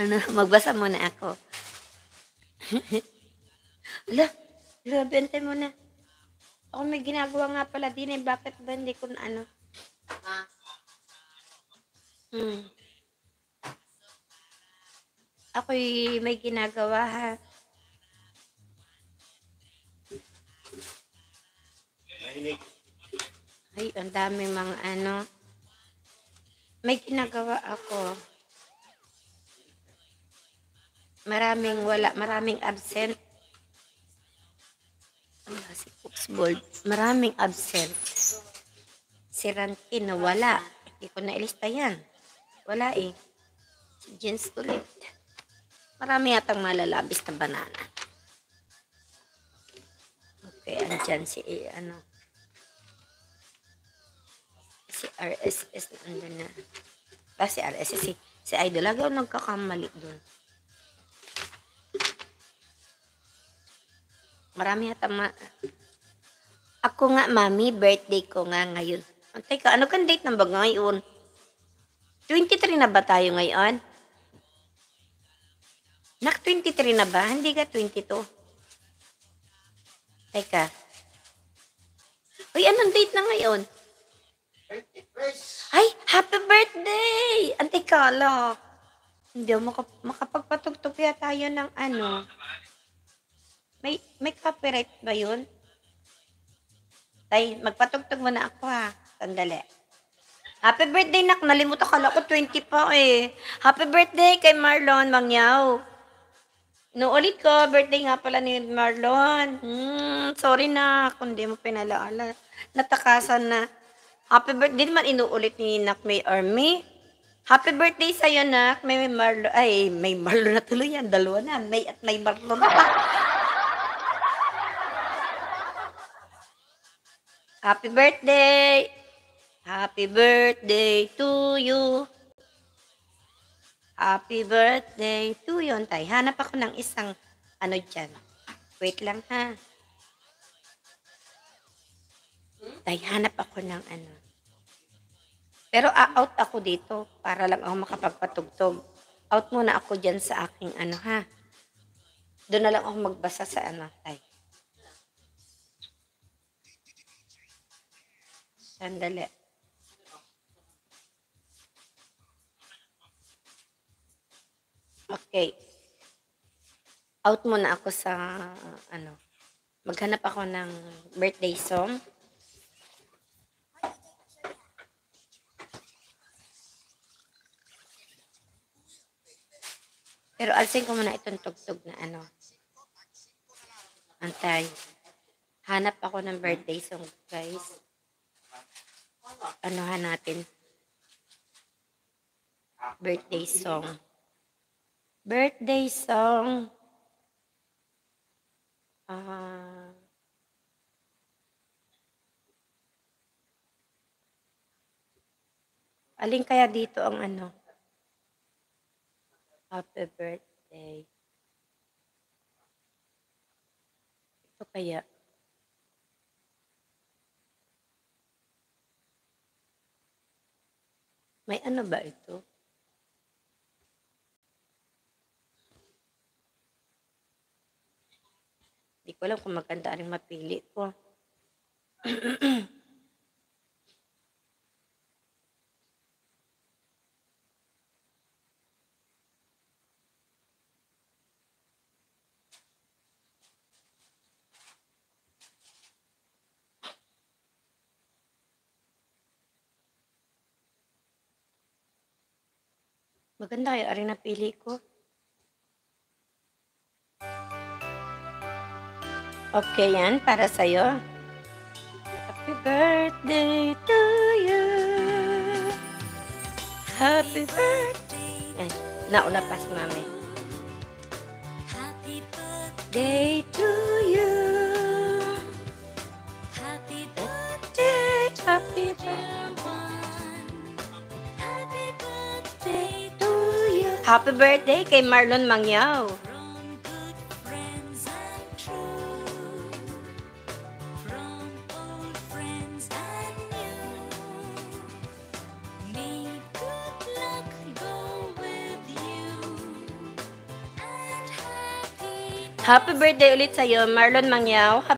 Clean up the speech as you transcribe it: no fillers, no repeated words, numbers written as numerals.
Ano, magbasa muna ako. Hala, grabe, antay mo na. Ako may ginagawa nga pala din eh. Bakit ba hindi ko na ano? Hmm. Ako'y may ginagawa ha. Ay, ang dami mga ano. May ginagawa ako. Maraming wala, maraming absent. Si Foxbold, maraming absent. Si Rankin na wala. Hindi ko na ilista yan. Wala eh. Si Jens ulit. Marami yatang malalabis na banana. Okay, andyan si ano. Si RSS andun na. Si RSS si Idol. Lagi ako nagkakamali dun. Marami yata ako nga, mami, birthday ko nga ngayon. Teka, ano kang date na ba ngayon? 23 na ba tayo ngayon? Nak, 23 na ba? Hindi ka 22. Teka. Uy, anong date na ngayon? Ay, happy birthday! Antay kala. Hindi makapagpatugtog kaya tayo ng ano. May copyright ba yun? Tay, magpatugtog muna ako ha. Sandali. Happy birthday, nak. Nalimutan ko. Kala ko 20 pa eh. Happy birthday kay Marlon Mangyaw. No, ulit ko. Birthday nga pala ni Marlon. Sorry na kung di mo pinalaala. Natakasan na. Happy birthday naman inuulit ni Nak May Army. Happy birthday sa'yo, Nak. May Marlon. Ay, may Marlon na tuloy yan. Dalawa na. May at may Marlon na pa. Happy birthday! Happy birthday to you! Happy birthday to you! Tay, hanap ako ng isang ano dyan. Wait lang ha. Tay, hanap ako ng ano. Pero out ako dito para lang ako makapagpatugtog. Out muna ako dyan sa aking ano ha. Doon na lang ako magbasa sa ano, tay. Sandali. Okay. Out muna ako sa ano. Maghanap ako ng birthday song. Pero alsin ko muna itong tugtog na ano. Antay. Hanap ako ng birthday song, guys. Anuhan natin. Birthday song. Birthday song. Alin kaya dito ang ano? Happy birthday. Ito kaya. May ano ba ito? Hindi ko alam kung maganda rin mapili ko. Maganda kaya rin napili ko. Okay yan, para sa'yo. Happy birthday to you. Happy birthday. Ay, nauna pa si mami. Happy birthday to you. Happy birthday, happy birthday to you. Happy birthday kay Marlon Mangyaw. Happy birthday ulit sa'yo, Marlon Mangyaw.